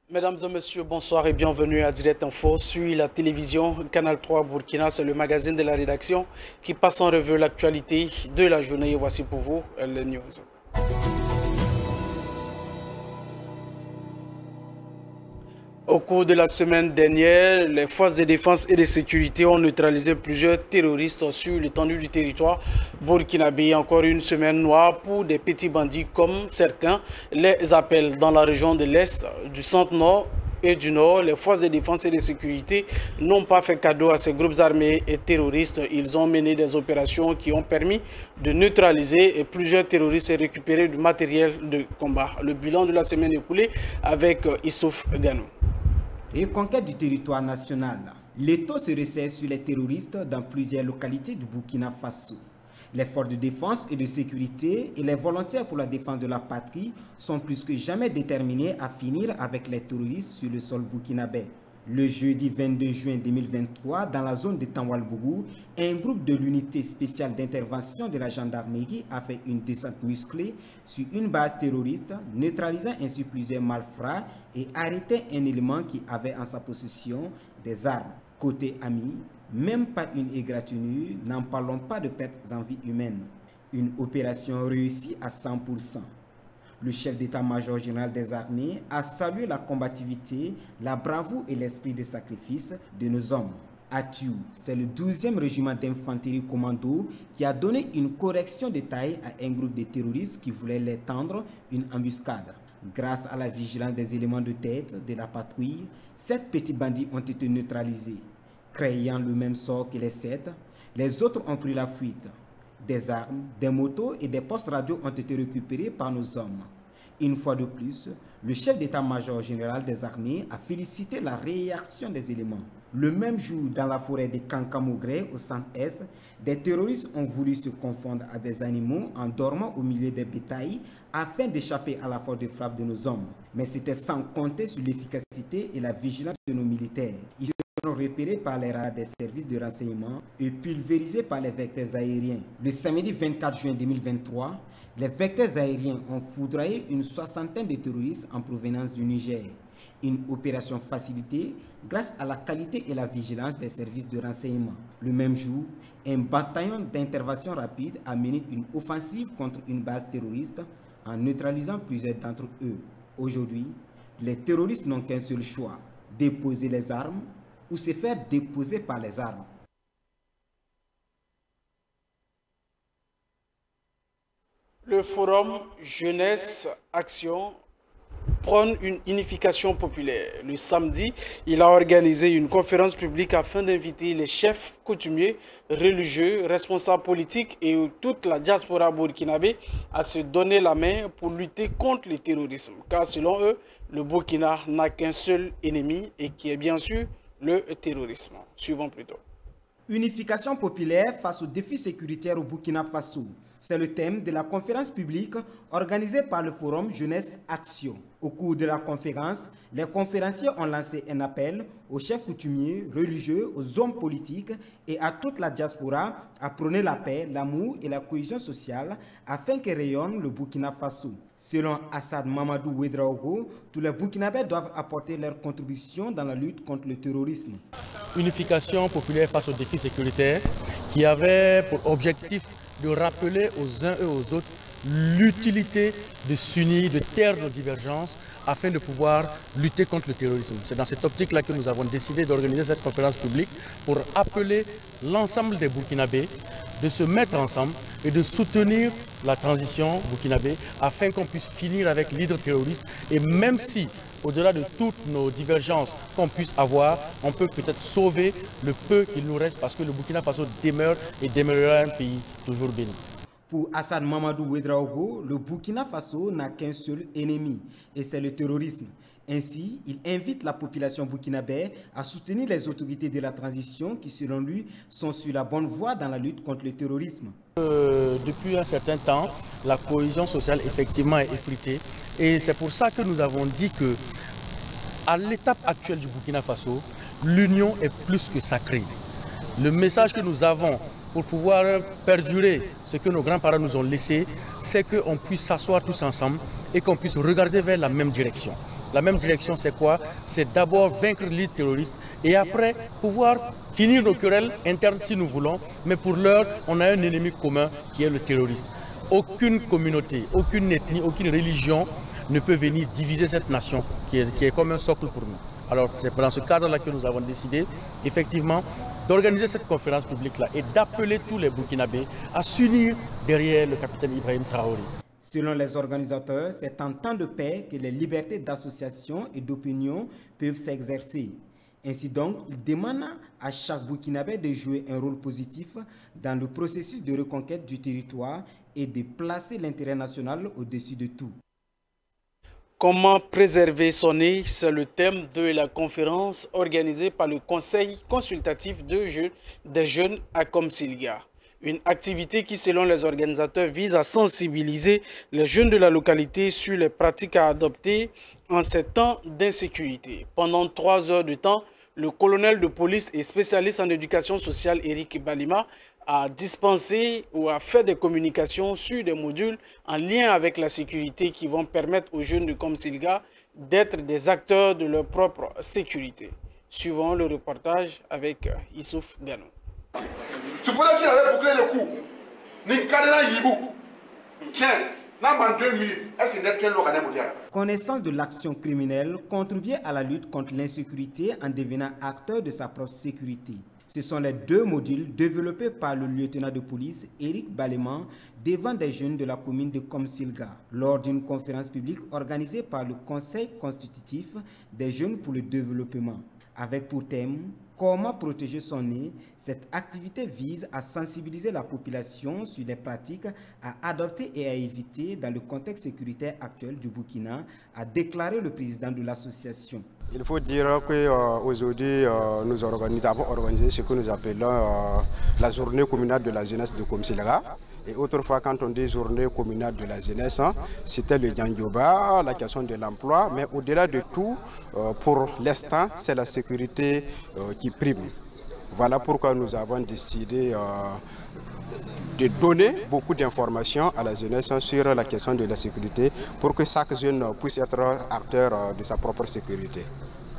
Mesdames et messieurs, bonsoir et bienvenue à Direct Info sur la télévision Canal 3 Burkina. C'est le magazine de la rédaction qui passe en revue l'actualité de la journée. Et voici pour vous les news. Au cours de la semaine dernière, les forces de défense et de sécurité ont neutralisé plusieurs terroristes sur l'étendue du territoire burkinabé. Encore une semaine noire pour des petits bandits comme certains les appellent. Dans la région de l'Est, du centre-nord et du nord, les forces de défense et de sécurité n'ont pas fait cadeau à ces groupes armés et terroristes. Ils ont mené des opérations qui ont permis de neutraliser plusieurs terroristes et récupérer du matériel de combat. Le bilan de la semaine écoulée avec Issouf Ganou. Et conquête du territoire national. L'étau se resserre sur les terroristes dans plusieurs localités du Burkina Faso. Les forces de défense et de sécurité et les volontaires pour la défense de la patrie sont plus que jamais déterminés à finir avec les terroristes sur le sol burkinabé. Le jeudi 22 juin 2023, dans la zone de Tanwalbougou, un groupe de l'unité spéciale d'intervention de la gendarmerie a fait une descente musclée sur une base terroriste, neutralisant ainsi plusieurs malfrats et arrêtant un élément qui avait en sa possession des armes. Côté ami, même pas une égratignure, n'en parlons pas de pertes en vie humaine. Une opération réussie à 100%. Le chef d'état-major général des armées a salué la combativité, la bravoure et l'esprit de sacrifice de nos hommes. À Thiou, c'est le 12e régiment d'infanterie commando qui a donné une correction de taille à un groupe de terroristes qui voulaient leur tendre une embuscade. Grâce à la vigilance des éléments de tête de la patrouille, 7 petits bandits ont été neutralisés. Craignant le même sort que les 7, les autres ont pris la fuite. Des armes, des motos et des postes radio ont été récupérés par nos hommes. Une fois de plus, le chef d'état-major général des armées a félicité la réaction des éléments. Le même jour, dans la forêt de Kankamogré, au centre-est, des terroristes ont voulu se confondre à des animaux en dormant au milieu des bétails afin d'échapper à la force de frappe de nos hommes. Mais c'était sans compter sur l'efficacité et la vigilance de nos militaires. Ils seront repérés par les radars des services de renseignement et pulvérisés par les vecteurs aériens. Le samedi 24 juin 2023, les vecteurs aériens ont foudroyé une soixantaine de terroristes en provenance du Niger. Une opération facilitée grâce à la qualité et la vigilance des services de renseignement. Le même jour, un bataillon d'intervention rapide a mené une offensive contre une base terroriste en neutralisant plusieurs d'entre eux. Aujourd'hui, les terroristes n'ont qu'un seul choix, déposer les armes ou se faire déposer par les armes. Le forum Jeunesse Action prône une unification populaire. Le samedi, il a organisé une conférence publique afin d'inviter les chefs coutumiers, religieux, responsables politiques et toute la diaspora burkinabé à se donner la main pour lutter contre le terrorisme. Car selon eux, le Burkina n'a qu'un seul ennemi et qui est bien sûr le terrorisme. Suivons plutôt. Unification populaire face aux défis sécuritaires au Burkina Faso. C'est le thème de la conférence publique organisée par le Forum Jeunesse Action. Au cours de la conférence, les conférenciers ont lancé un appel aux chefs coutumiers, religieux, aux hommes politiques et à toute la diaspora à prôner la paix, l'amour et la cohésion sociale afin que rayonne le Burkina Faso. Selon Assad Mamadou Ouedraogo, tous les Burkinabés doivent apporter leur contribution dans la lutte contre le terrorisme. Unification populaire face aux défis sécuritaires qui avait pour objectif de rappeler aux uns et aux autres l'utilité de s'unir, de taire nos divergences afin de pouvoir lutter contre le terrorisme. C'est dans cette optique-là que nous avons décidé d'organiser cette conférence publique pour appeler l'ensemble des Burkinabés de se mettre ensemble et de soutenir la transition burkinabé afin qu'on puisse finir avec l'hydre terroriste et même si au-delà de toutes nos divergences qu'on puisse avoir, on peut peut-être sauver le peu qu'il nous reste parce que le Burkina Faso demeure et demeurera un pays toujours béni. Pour Assad Mamadou Ouedraogo, le Burkina Faso n'a qu'un seul ennemi et c'est le terrorisme. Ainsi, il invite la population burkinabé à soutenir les autorités de la transition qui, selon lui, sont sur la bonne voie dans la lutte contre le terrorisme. Depuis un certain temps, la cohésion sociale effectivement est effritée et c'est pour ça que nous avons dit que à l'étape actuelle du Burkina Faso, l'union est plus que sacrée. Le message que nous avons pour pouvoir perdurer ce que nos grands-parents nous ont laissé, c'est qu'on puisse s'asseoir tous ensemble et qu'on puisse regarder vers la même direction. La même direction, c'est quoi? C'est d'abord vaincre l'élite terroriste et après pouvoir finir nos querelles internes si nous voulons. Mais pour l'heure, on a un ennemi commun qui est le terrorisme. Aucune communauté, aucune ethnie, aucune religion ne peut venir diviser cette nation qui est comme un socle pour nous. Alors c'est dans ce cadre-là que nous avons décidé effectivement d'organiser cette conférence publique-là et d'appeler tous les Burkinabés à s'unir derrière le capitaine Ibrahim Traoré. Selon les organisateurs, c'est en temps de paix que les libertés d'association et d'opinion peuvent s'exercer. Ainsi donc, il demande à chaque Burkinabé de jouer un rôle positif dans le processus de reconquête du territoire et de placer l'intérêt national au-dessus de tout. Comment préserver son nez? C'est le thème de la conférence organisée par le Conseil consultatif des jeunes à Komsilga. Une activité qui, selon les organisateurs, vise à sensibiliser les jeunes de la localité sur les pratiques à adopter en ces temps d'insécurité. Pendant 3 heures de temps, le colonel de police et spécialiste en éducation sociale, Eric Balima, a dispensé ou a fait des communications sur des modules en lien avec la sécurité qui vont permettre aux jeunes de Komsilga d'être des acteurs de leur propre sécurité. Suivons le reportage avec Issouf Gano. C'est pour ça qu'il avait bouclé le cou. Ninkadena Yibou. Tiens, dans 2 minutes, est-ce que c'est Connaissance de l'action criminelle, contribuer à la lutte contre l'insécurité en devenant acteur de sa propre sécurité. Ce sont les 2 modules développés par le lieutenant de police Eric Baleman devant des jeunes de la commune de Komsilga lors d'une conférence publique organisée par le Conseil constitutif des jeunes pour le développement. Avec pour thème « Comment protéger son nez », cette activité vise à sensibiliser la population sur les pratiques à adopter et à éviter dans le contexte sécuritaire actuel du Burkina, a déclaré le président de l'association. Il faut dire qu'aujourd'hui, nous avons organisé ce que nous appelons la journée communale de la jeunesse de Komsilga. Et autrefois, quand on dit journée communale de la jeunesse, c'était le Djandjoba, la question de l'emploi. Mais au-delà de tout, pour l'instant, c'est la sécurité qui prime. Voilà pourquoi nous avons décidé de donner beaucoup d'informations à la jeunesse sur la question de la sécurité pour que chaque jeune puisse être acteur de sa propre sécurité.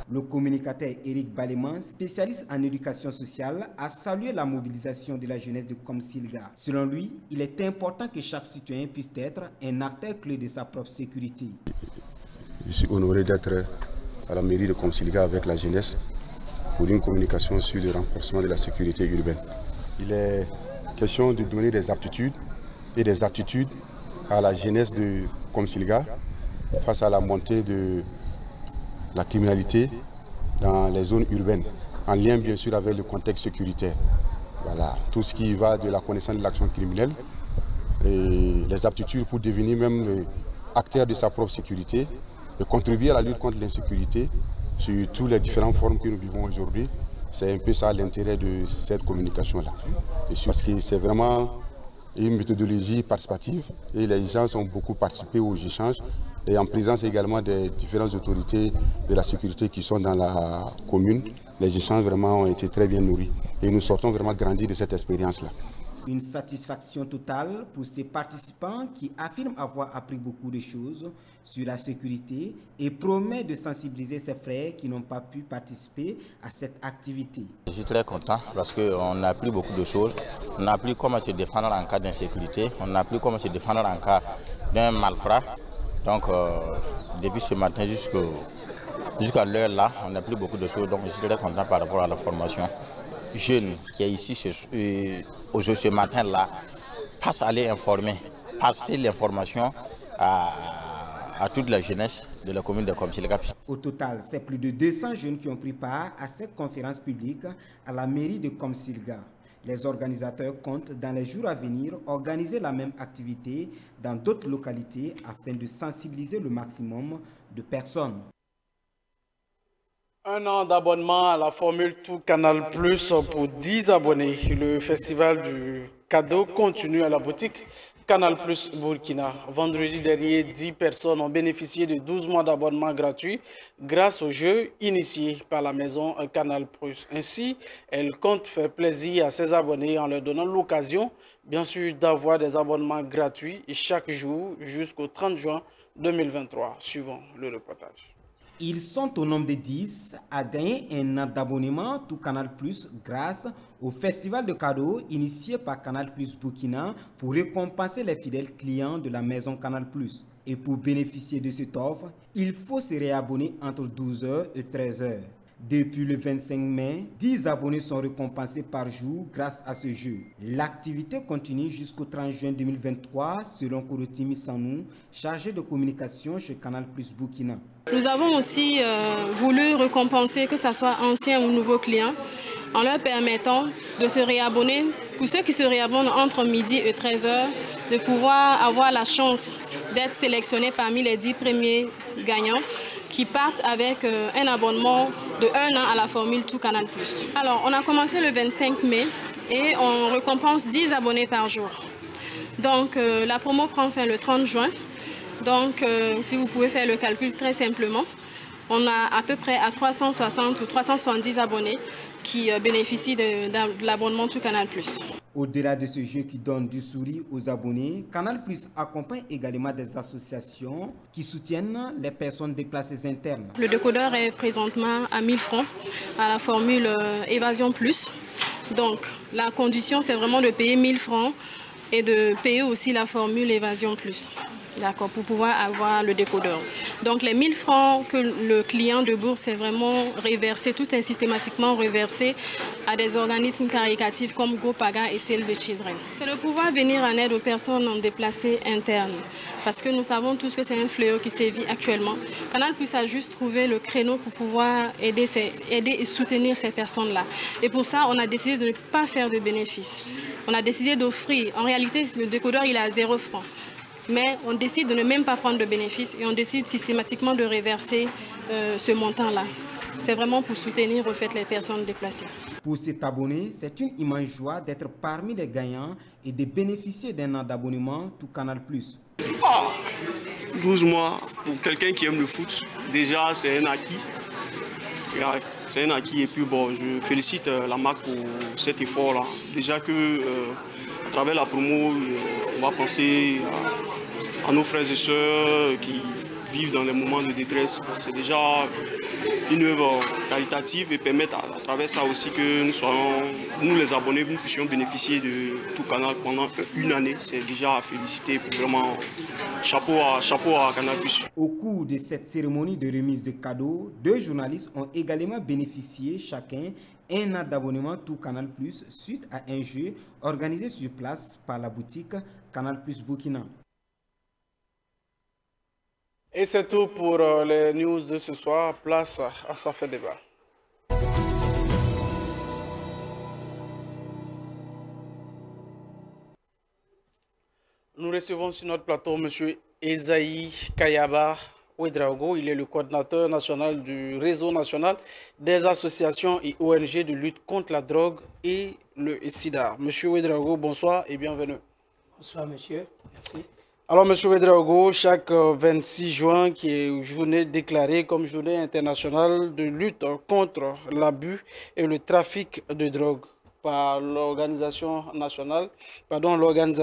Le communicateur Eric Baleman, spécialiste en éducation sociale, a salué la mobilisation de la jeunesse de Komsilga. Selon lui, il est important que chaque citoyen puisse être un acteur clé de sa propre sécurité. Je suis honoré d'être à la mairie de Komsilga avec la jeunesse pour une communication sur le renforcement de la sécurité urbaine. Il est question de donner des aptitudes et des attitudes à la jeunesse de Komsilga face à la montée de la criminalité dans les zones urbaines, en lien bien sûr avec le contexte sécuritaire. Voilà, tout ce qui va de la connaissance de l'action criminelle et les aptitudes pour devenir même acteur de sa propre sécurité et contribuer à la lutte contre l'insécurité sur toutes les différentes formes que nous vivons aujourd'hui. C'est un peu ça l'intérêt de cette communication-là. Parce que c'est vraiment une méthodologie participative et les gens ont beaucoup participé aux échanges. Et en présence également des différentes autorités de la sécurité qui sont dans la commune, les échanges vraiment ont été très bien nourris. Et nous sortons vraiment grandis de cette expérience-là. Une satisfaction totale pour ces participants qui affirment avoir appris beaucoup de choses sur la sécurité et promet de sensibiliser ses frères qui n'ont pas pu participer à cette activité. Je suis très content parce qu'on a appris beaucoup de choses. On a appris comment se défendre en cas d'insécurité. On a appris comment se défendre en cas d'un malfrat. Donc, depuis ce matin jusqu'à l'heure là, on a appris beaucoup de choses. Donc, je suis très content par rapport à la formation. Jeune qui est ici aujourd'hui ce matin-là, passe à aller informer, passer l'information à toute la jeunesse de la commune de Komsilga. Au total, c'est plus de 200 jeunes qui ont pris part à cette conférence publique à la mairie de Komsilga. Les organisateurs comptent dans les jours à venir organiser la même activité dans d'autres localités afin de sensibiliser le maximum de personnes. 1 an d'abonnement à la formule Tout Canal Plus pour 10 abonnés. Le festival du cadeau continue à la boutique Canal Plus Burkina. Vendredi dernier, 10 personnes ont bénéficié de 12 mois d'abonnement gratuit grâce au jeu initié par la maison Canal Plus. Ainsi, elle compte faire plaisir à ses abonnés en leur donnant l'occasion, bien sûr, d'avoir des abonnements gratuits chaque jour jusqu'au 30 juin 2023, suivant le reportage. Ils sont au nombre de 10 à gagner un an d'abonnement tout Canal Plus grâce au festival de cadeaux initié par Canal Plus Burkina pour récompenser les fidèles clients de la maison Canal Plus. Et pour bénéficier de cette offre, il faut se réabonner entre 12h et 13h. Depuis le 25 mai, 10 abonnés sont récompensés par jour grâce à ce jeu. L'activité continue jusqu'au 30 juin 2023 selon Korotimi Sanou, chargé de communication chez Canal Plus Burkina. Nous avons aussi voulu récompenser que ce soit anciens ou nouveaux clients en leur permettant de se réabonner. Pour ceux qui se réabonnent entre midi et 13h, de pouvoir avoir la chance d'être sélectionnés parmi les 10 premiers gagnants qui partent avec un abonnement de 1 an à la formule Tout Canal+. Alors, on a commencé le 25 mai et on récompense 10 abonnés par jour. Donc, la promo prend fin le 30 juin. Donc, si vous pouvez faire le calcul très simplement, on a à peu près à 360 ou 370 abonnés qui bénéficient de l'abonnement Tout Canal+. Au-delà de ce jeu qui donne du sourire aux abonnés, Canal Plus accompagne également des associations qui soutiennent les personnes déplacées internes. Le décodeur est présentement à 1000 francs à la formule Évasion Plus. Donc, la condition, c'est vraiment de payer 1000 francs et de payer aussi la formule Évasion Plus. D'accord, pour pouvoir avoir le décodeur. Donc les 1000 francs que le client de bourse est vraiment reversé, tout est systématiquement reversé à des organismes caritatifs comme GoPaga et Save the Children. C'est de pouvoir venir en aide aux personnes déplacées internes. Parce que nous savons tous que c'est un fléau qui sévit actuellement. Canal Plus a juste trouvé le créneau pour pouvoir aider et soutenir ces personnes-là. Et pour ça, on a décidé de ne pas faire de bénéfices. On a décidé d'offrir, en réalité, le décodeur il est à 0 francs. Mais on décide de ne même pas prendre de bénéfices et on décide systématiquement de reverser ce montant-là. C'est vraiment pour soutenir en fait, les personnes déplacées. Pour cet abonné, c'est une immense joie d'être parmi les gagnants et de bénéficier d'un an d'abonnement Tout Canal+. 12 mois, pour quelqu'un qui aime le foot, déjà c'est un acquis. C'est un acquis et puis bon, je félicite la marque pour cet effort-là. Déjà que à travers la promo, on va penser à nos frères et sœurs qui vivent dans les moments de détresse. C'est déjà une œuvre caritative et permettre à travers ça aussi que nous les abonnés, nous puissions bénéficier de Tout Canal pendant une année. C'est déjà à féliciter pour vraiment chapeau à Canal+. Au cours de cette cérémonie de remise de cadeaux, 2 journalistes ont également bénéficié chacun un an d'abonnement Tout Canal+, suite à un jeu organisé sur place par la boutique Canal+ Burkina. Et c'est tout pour les news de ce soir. Place à Ça fait débat. Nous recevons sur notre plateau M. Esaïe Kayaba Ouedraogo. Il est le coordinateur national du réseau national des associations et ONG de lutte contre la drogue et le sida. M. Ouedraogo, bonsoir et bienvenue. Bonsoir monsieur, merci. Alors M. Ouedraogo, chaque 26 juin qui est journée déclarée comme journée internationale de lutte contre l'abus et le trafic de drogue par l'Organisation nationale,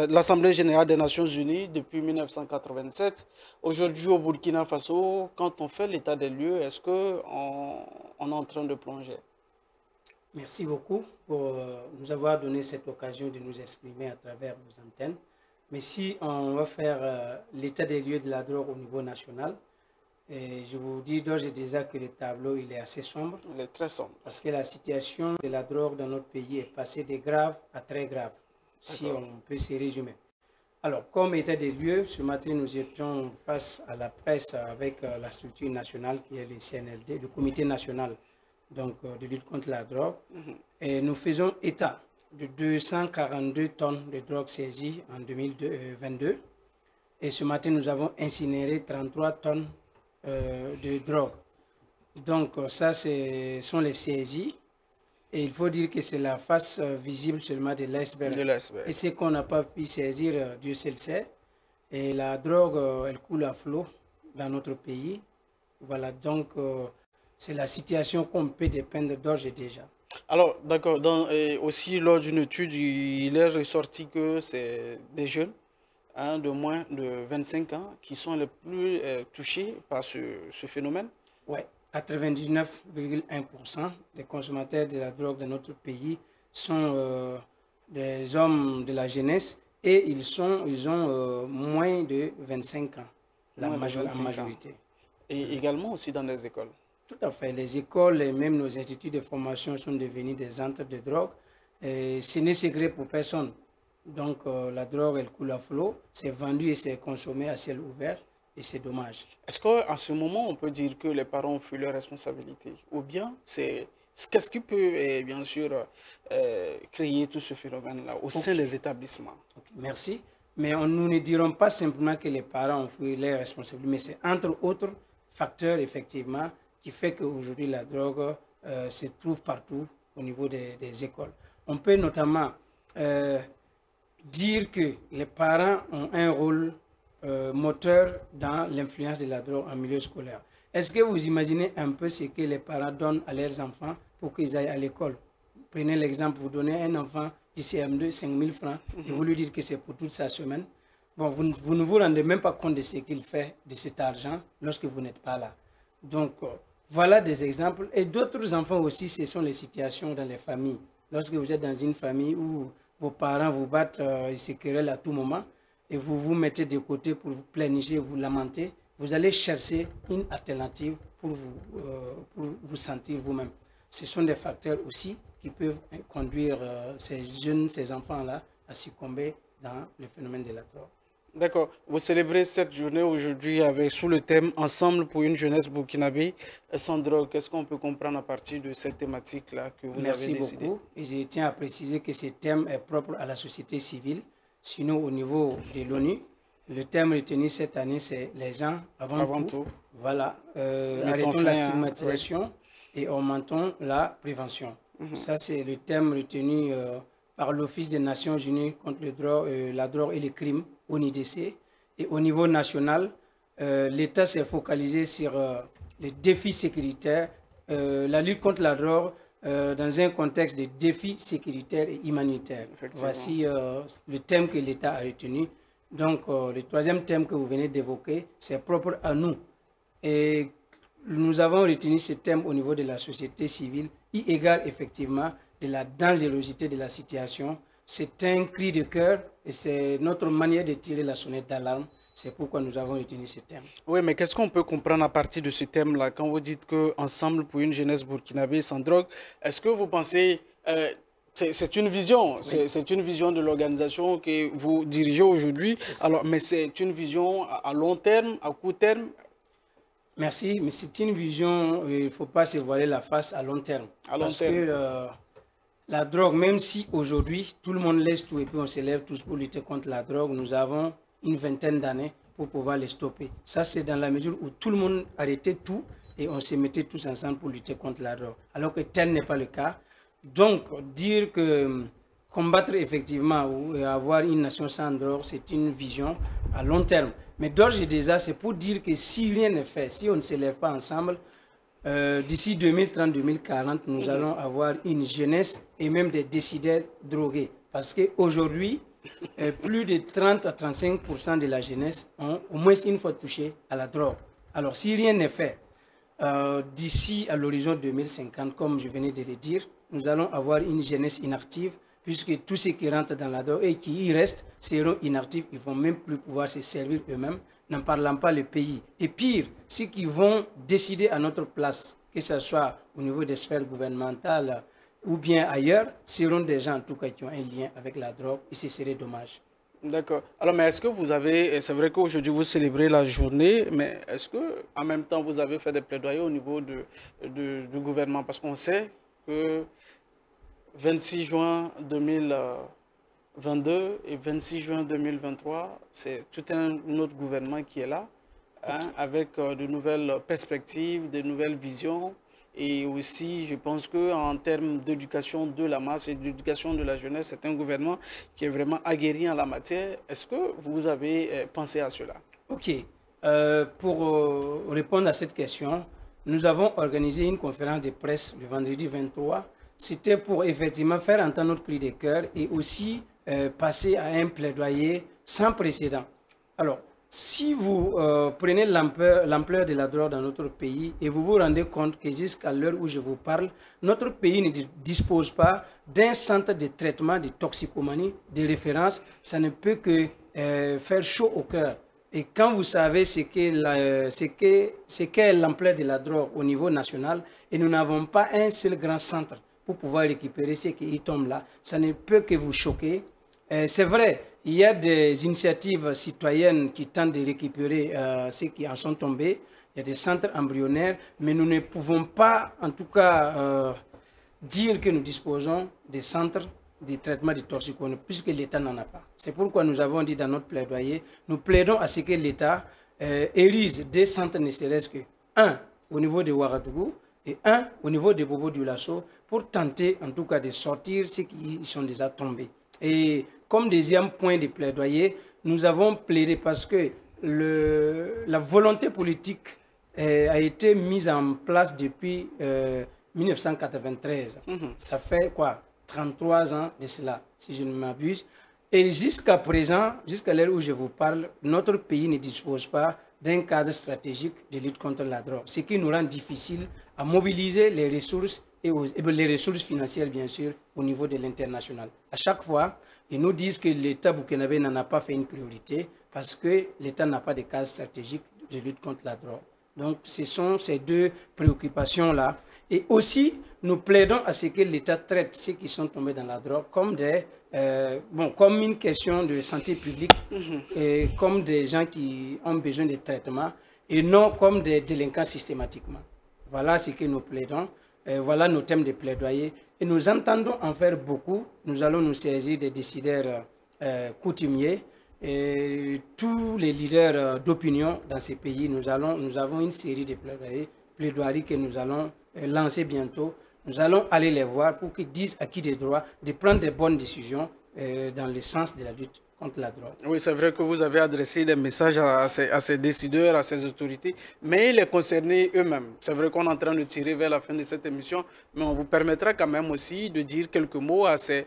l'Assemblée générale des Nations unies depuis 1987. Aujourd'hui au Burkina Faso, quand on fait l'état des lieux, est-ce qu'on est en train de plonger? Merci beaucoup pour nous avoir donné cette occasion de nous exprimer à travers vos antennes. Mais si on va faire l'état des lieux de la drogue au niveau national, et je vous dis d'ores et déjà que le tableau il est assez sombre. Il est très sombre. Parce que la situation de la drogue dans notre pays est passée de grave à très grave, si on peut se résumer. Alors, comme état des lieux, ce matin nous étions face à la presse avec la structure nationale qui est le CNLD, le Comité national donc, de lutte contre la drogue. Et nous faisons état de 242 tonnes de drogue saisies en 2022. Et ce matin, nous avons incinéré 33 tonnes de drogue. Donc ça, ce sont les saisies. Et il faut dire que c'est la face visible seulement de l'iceberg. Et ce qu'on n'a pas pu saisir, Dieu seul sait. Et la drogue, elle coule à flot dans notre pays. Voilà, donc c'est la situation qu'on peut dépeindre d'ores et déjà. Alors, d'accord, aussi lors d'une étude, il est ressorti que c'est des jeunes de moins de 25 ans qui sont les plus touchés par ce phénomène. Oui, 99,1% des consommateurs de la drogue de notre pays sont des hommes de la jeunesse et ils ont moins de 25 ans, en majorité. Et également aussi dans les écoles. Tout à fait. Les écoles et même nos instituts de formation sont devenus des centres de drogue. Et ce n'est secret pour personne. Donc la drogue, elle coule à flot. C'est vendu et c'est consommé à ciel ouvert. Et c'est dommage. Est-ce qu'à ce moment, on peut dire que les parents ont fui leurs responsabilités? Ou bien, qu'est-ce qui peut, bien sûr, créer tout ce phénomène-là au sein des établissements? Merci. Mais nous ne dirons pas simplement que les parents ont fui leurs responsabilités, mais c'est entre autres facteurs, effectivement, qui fait qu'aujourd'hui, la drogue se trouve partout au niveau des écoles. On peut notamment dire que les parents ont un rôle moteur dans l'influence de la drogue en milieu scolaire. Est-ce que vous imaginez un peu ce que les parents donnent à leurs enfants pour qu'ils aillent à l'école? Prenez l'exemple, vous donnez à un enfant du CM2 5 000 francs et vous lui dites que c'est pour toute sa semaine. Bon, vous ne vous rendez même pas compte de ce qu'il fait de cet argent lorsque vous n'êtes pas là. Donc, voilà des exemples. Et d'autres enfants aussi, ce sont les situations dans les familles. Lorsque vous êtes dans une famille où vos parents vous battent, ils se querellent à tout moment, et vous vous mettez de côté pour vous plaigner, vous lamenter, vous allez chercher une alternative pour vous sentir vous-même. Ce sont des facteurs aussi qui peuvent conduire ces enfants-là à succomber dans le phénomène de la drogue. D'accord. Vous célébrez cette journée aujourd'hui sous le thème « Ensemble pour une jeunesse burkinabé sans drogue ». Qu'est-ce qu'on peut comprendre à partir de cette thématique-là que vous avez décidé? Merci beaucoup. Et je tiens à préciser que ce thème est propre à la société civile. Sinon, au niveau de l'ONU, le thème retenu cette année, c'est « Les gens avant tout ». Voilà. Arrêtons la stigmatisation et augmentons la prévention. Ça, c'est le thème retenu par l'Office des Nations Unies contre la drogue et les crimes, ONIDC. Et au niveau national, l'État s'est focalisé sur les défis sécuritaires, la lutte contre la drogue dans un contexte de défis sécuritaires et humanitaires. Voici le thème que l'État a retenu. Donc, le troisième thème que vous venez d'évoquer, c'est propre à nous. Et nous avons retenu ce thème au niveau de la société civile, eu égard effectivement de la dangerosité de la situation. C'est un cri de cœur et c'est notre manière de tirer la sonnette d'alarme. C'est pourquoi nous avons retenu ce thème. Oui, mais qu'est-ce qu'on peut comprendre à partir de ce thème-là quand vous dites qu'ensemble pour une jeunesse burkinabé sans drogue, est-ce que vous pensez... c'est une vision, oui. C'est une vision de l'organisation que vous dirigez aujourd'hui, mais c'est une vision à long terme, à court terme? Merci, mais c'est une vision, il ne faut pas se voiler la face à long terme. Que la drogue, même si aujourd'hui tout le monde laisse tout et puis on se lève tous pour lutter contre la drogue, nous avons une vingtaine d'années pour pouvoir les stopper. Ça, c'est dans la mesure où tout le monde arrêtait tout et on se mettait tous ensemble pour lutter contre la drogue. Alors que tel n'est pas le cas. Donc, dire que combattre effectivement ou avoir une nation sans drogue, c'est une vision à long terme. Mais d'ores et déjà, c'est pour dire que si rien n'est fait, si on ne se lève pas ensemble, d'ici 2030-2040, nous allons avoir une jeunesse et même des décideurs drogués. Parce qu'aujourd'hui, plus de 30 à 35% de la jeunesse ont au moins une fois touché à la drogue. Alors, si rien n'est fait, d'ici à l'horizon 2050, comme je venais de le dire, nous allons avoir une jeunesse inactive, puisque tous ceux qui rentrent dans la drogue et qui y restent seront inactifs, ils ne vont même plus pouvoir se servir eux-mêmes, n'en parlant pas le pays. Et pire, ceux qui vont décider à notre place, que ce soit au niveau des sphères gouvernementales ou bien ailleurs, seront des gens en tout cas qui ont un lien avec la drogue et ce serait dommage. D'accord. Alors, mais est-ce que vous avez, c'est vrai qu'aujourd'hui vous célébrez la journée, mais est-ce qu'en même temps vous avez fait des plaidoyers au niveau du gouvernement? Parce qu'on sait que 26 juin 2022 et 26 juin 2023, c'est tout un autre gouvernement qui est là, hein, avec de nouvelles perspectives, de nouvelles visions. Et aussi, je pense qu'en termes d'éducation de la masse et d'éducation de la jeunesse, c'est un gouvernement qui est vraiment aguerri en la matière. Est-ce que vous avez pensé à cela? Ok. Pour répondre à cette question, nous avons organisé une conférence de presse le vendredi 23. C'était pour effectivement faire entendre notre cri de cœur et aussi passer à un plaidoyer sans précédent. Alors, si vous prenez l'ampleur de la drogue dans notre pays et vous vous rendez compte que jusqu'à l'heure où je vous parle, notre pays ne dispose pas d'un centre de traitement de toxicomanie, de référence, ça ne peut que faire chaud au cœur. Et quand vous savez ce qu'est l'ampleur de la drogue au niveau national, et nous n'avons pas un seul grand centre pour pouvoir récupérer ce qui tombe là, ça ne peut que vous choquer. C'est vrai, il y a des initiatives citoyennes qui tentent de récupérer ceux qui en sont tombés. Il y a des centres embryonnaires, mais nous ne pouvons pas, en tout cas, dire que nous disposons des centres de traitement de toxicomanie, puisque l'État n'en a pas. C'est pourquoi nous avons dit dans notre plaidoyer, nous plaidons à ce que l'État érige des centres ne serait-ce que un au niveau de Ouagadougou et un au niveau de Bobo-Dioulasso pour tenter, en tout cas, de sortir ceux qui sont déjà tombés. Et comme deuxième point de plaidoyer, nous avons plaidé parce que la volonté politique a été mise en place depuis 1993. Ça fait quoi? 33 ans de cela, si je ne m'abuse. Et jusqu'à présent, jusqu'à l'heure où je vous parle, notre pays ne dispose pas d'un cadre stratégique de lutte contre la drogue, ce qui nous rend difficile à mobiliser les ressources et les ressources financières, bien sûr, au niveau de l'international. À chaque fois, ils nous disent que l'État burkinabé n'en a pas fait une priorité parce que l'État n'a pas de cadre stratégique de lutte contre la drogue. Donc, ce sont ces deux préoccupations-là. Et aussi, nous plaidons à ce que l'État traite ceux qui sont tombés dans la drogue comme comme une question de santé publique, et comme des gens qui ont besoin de traitement et non comme des délinquants systématiquement. Voilà ce que nous plaidons. Voilà nos thèmes de plaidoyer. Et nous entendons en faire beaucoup. Nous allons nous saisir des décideurs coutumiers et tous les leaders d'opinion dans ces pays. Nous avons une série de plaidoiries que nous allons lancer bientôt. Nous allons aller les voir pour qu'ils disent à qui de droit de prendre des bonnes décisions dans le sens de la lutte contre la drogue. Oui, c'est vrai que vous avez adressé des messages à ces décideurs, à ces autorités, mais les concernés eux-mêmes. C'est vrai qu'on est en train de tirer vers la fin de cette émission, mais on vous permettra quand même aussi de dire quelques mots à ces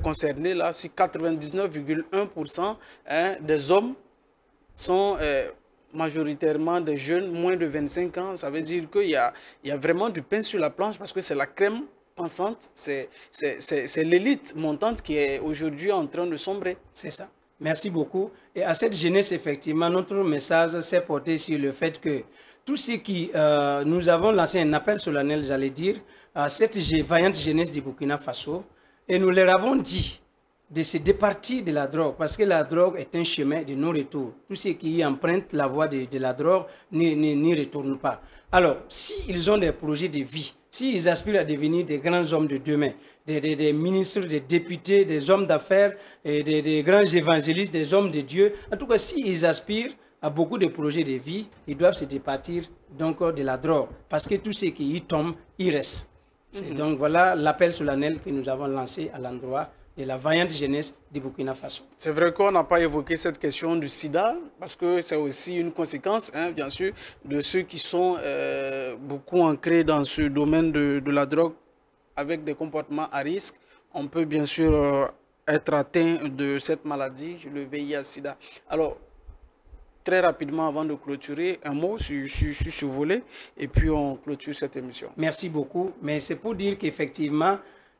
concernés-là. Si 99,1% des hommes sont majoritairement des jeunes, moins de 25 ans, ça veut dire qu'il y a vraiment du pain sur la planche parce que c'est la crème pensante, c'est l'élite montante qui est aujourd'hui en train de sombrer. C'est ça. Merci beaucoup. Et à cette jeunesse, effectivement, notre message s'est porté sur le fait que tout ce qui... nous avons lancé un appel solennel, j'allais dire, à cette vaillante jeunesse du Burkina Faso et nous leur avons dit de se départir de la drogue, parce que la drogue est un chemin de non-retour. Tous ceux qui empruntent la voie de la drogue n'y retournent pas. Alors, s'ils ont des projets de vie, s'ils aspirent à devenir des grands hommes de demain, des ministres, des députés, des hommes d'affaires, des grands évangélistes, des hommes de Dieu, en tout cas, s'ils aspirent à beaucoup de projets de vie, ils doivent se départir donc de la drogue, parce que tous ceux qui y tombent, ils restent. Donc voilà l'appel solennel que nous avons lancé à l'endroit de la vaillante jeunesse du Burkina Faso. C'est vrai qu'on n'a pas évoqué cette question du sida, parce que c'est aussi une conséquence, bien sûr, de ceux qui sont beaucoup ancrés dans ce domaine de la drogue, avec des comportements à risque. On peut bien sûr être atteint de cette maladie, le VIH-Sida. Alors, très rapidement, avant de clôturer, un mot sur ce volet, et puis on clôture cette émission. Merci beaucoup, mais c'est pour dire qu'effectivement,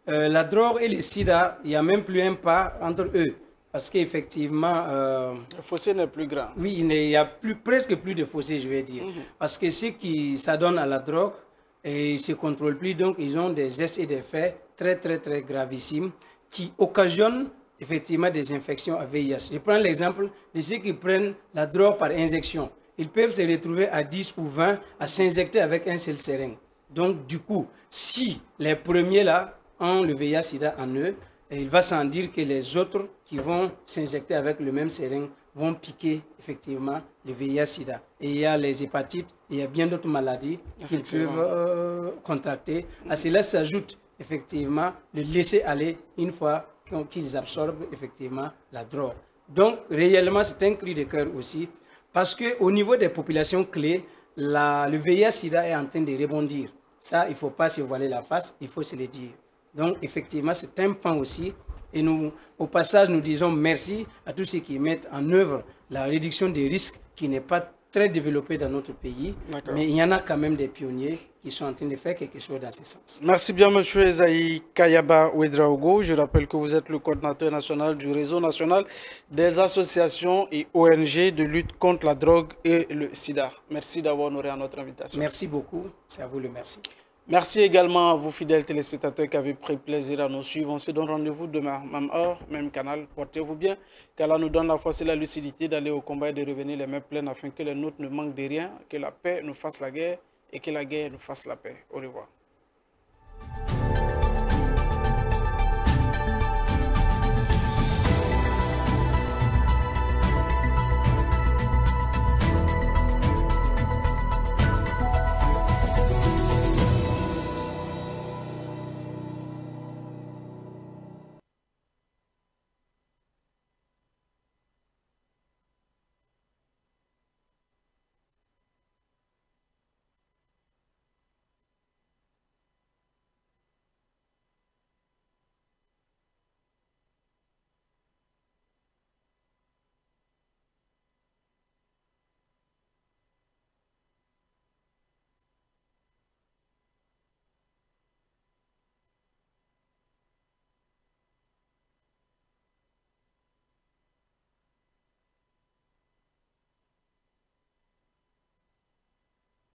la drogue et le sida, il n'y a même plus un pas entre eux. Parce qu'effectivement... le fossé n'est plus grand. Oui, il n'y a presque plus de fossé, je vais dire. Parce que ceux qui s'adonnent à la drogue, ils ne se contrôlent plus, donc ils ont des gestes et des faits très, très, très gravissimes qui occasionnent effectivement des infections à VIH. Je prends l'exemple de ceux qui prennent la drogue par injection. Ils peuvent se retrouver à 10 ou 20 à s'injecter avec un seul seringue. Donc, du coup, si les premiers là ont le VIH-Sida en eux, il va sans dire que les autres qui vont s'injecter avec le même seringue vont piquer effectivement le VIH-Sida. Et il y a les hépatites, il y a bien d'autres maladies qu'ils peuvent contracter. À cela s'ajoute effectivement le laisser aller une fois qu'ils absorbent effectivement la drogue. Donc réellement c'est un cri de cœur aussi parce qu'au niveau des populations clés, le VIH-Sida est en train de rebondir. Ça, il ne faut pas se voiler la face, il faut se le dire. Donc effectivement c'est un pan aussi. Et nous, au passage, nous disons merci à tous ceux qui mettent en œuvre la réduction des risques qui n'est pas très développée dans notre pays. Mais il y en a quand même des pionniers qui sont en train de faire quelque chose dans ce sens. Merci bien, M. Esaïe Kayaba Ouedraogo. Je rappelle que vous êtes le coordinateur national du réseau national des associations et ONG de lutte contre la drogue et le sida. Merci d'avoir honoré à notre invitation. Merci beaucoup. C'est à vous le merci. Merci également à vous, fidèles téléspectateurs, qui avez pris plaisir à nous suivre. On se donne rendez-vous demain, même heure, même canal. Portez-vous bien, car là nous donne la force et la lucidité d'aller au combat et de revenir les mains pleines afin que les nôtres ne manquent de rien, que la paix nous fasse la guerre et que la guerre nous fasse la paix. Au revoir.